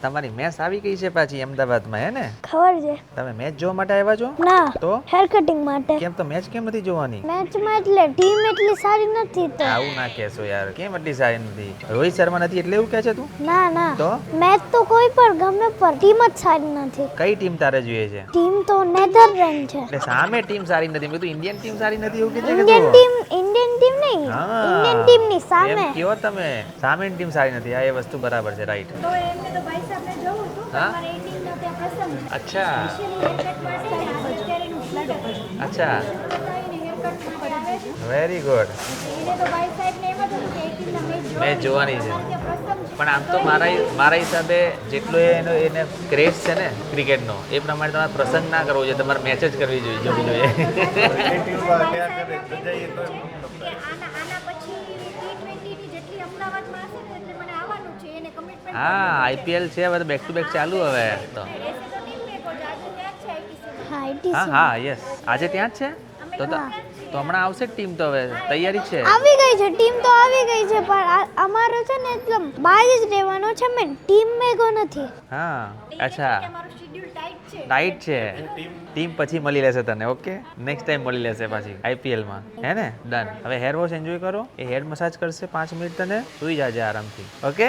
તમારી મેચ આવી ગઈ છે પાછી અમદાવાદમાં, હે ને? ખબર છે. તમે મેચ જોવા માટે આવ્યા છો? ના, તો હેર કટિંગ માટે. કેમ તો મેચ કેમ નથી જોવાની? મેચમાં એટલે ટીમ એટલી સારી નથી તો. આવું ના કહેશો યાર, કેમ એટલી સારી નથી? રોહિત શર્મા નથી એટલે એવું કહે છે તું? ના ના, તો મેચ તો કોઈ પણ ગમે પર ટીમ જ સારી નથી. કઈ ટીમ તારે જોઈએ છે? ટીમ તો નેધરલેન્ડ છે. એટલે સામે ટીમ સારી નથી, મેં કીધું ઇન્ડિયન ટીમ સારી નથી એવું કે છે કે ઇન્ડિયન તું? ટીમ નહીં. હા, ઇન્ડિયન ટીમની સામે. એમ કયો તમે સામેની ટીમ સારી નથી, આ એ વસ્તુ બરાબર છે, રાઈટ. તો એમને તો ભાઈ સાહેબને જવું હતું હા? મારે એ ટીમનો ત્યાં પ્રસંગ છે. અચ્છા સ્પેશિયલી હેરકટ માટે અત્યારેનું બ્લડ અચ્છા, બતાવીને હેરકટ માટે આવે છે. Very good. એને તો ભાઈ સાહેબને એમ જ હતું કે એ ટીમના મેચ જોવાની છે. ત્યાં પ્રસંગ છે. પણ આમ તો મારા હિસાબે જેટલો એને ક્રેઝ છે ને ક્રિકેટનો, એ પ્રમાણે તમારે પ્રસંગ ના કરવો જોઈએ, તમારે મેચ જ કરવી જોઈએ, જોવી જોઈએ. કે આના પછી T20 ની જેટલી અમદાવાદમાં હશે ને એટલે મને આવવાનું છે એને કમિટમેન્ટ હા, આઈપીએલ છે, હવે બેક ટુ બેક ચાલુ હવે તો. રહેશે તો ટીમ મેચ જ આજે ત્યાં જ છે ITC. હા, હા ITC. હા, યસ, આજે ત્યાં જ છે. તો હમણાં આવશે જ ટીમ, તો હવે તૈયારી છે. આવી ગઈ છે ટીમ તો આવી ગઈ છે પણ અમારો છે ને એટલે બહાર જ રહેવાનો છે, મેં ટીમ મેગો નથી. હા, અચ્છા, મારું શેડ્યુલ ટાઈટ છે. ટાઈટ છે. ટીમ પછી મળી લેશે તને, ઓકે? નેક્સ્ટ ટાઈમ મળી લેશે પાછી આઈપીએલમાં, હે ને? ડન. હવે હેર વોશ એન્જોય કરો, એ હેડ મસાજ કરશે 5 મિનિટ, તને સુઈ જાજે આરામથી, ઓકે?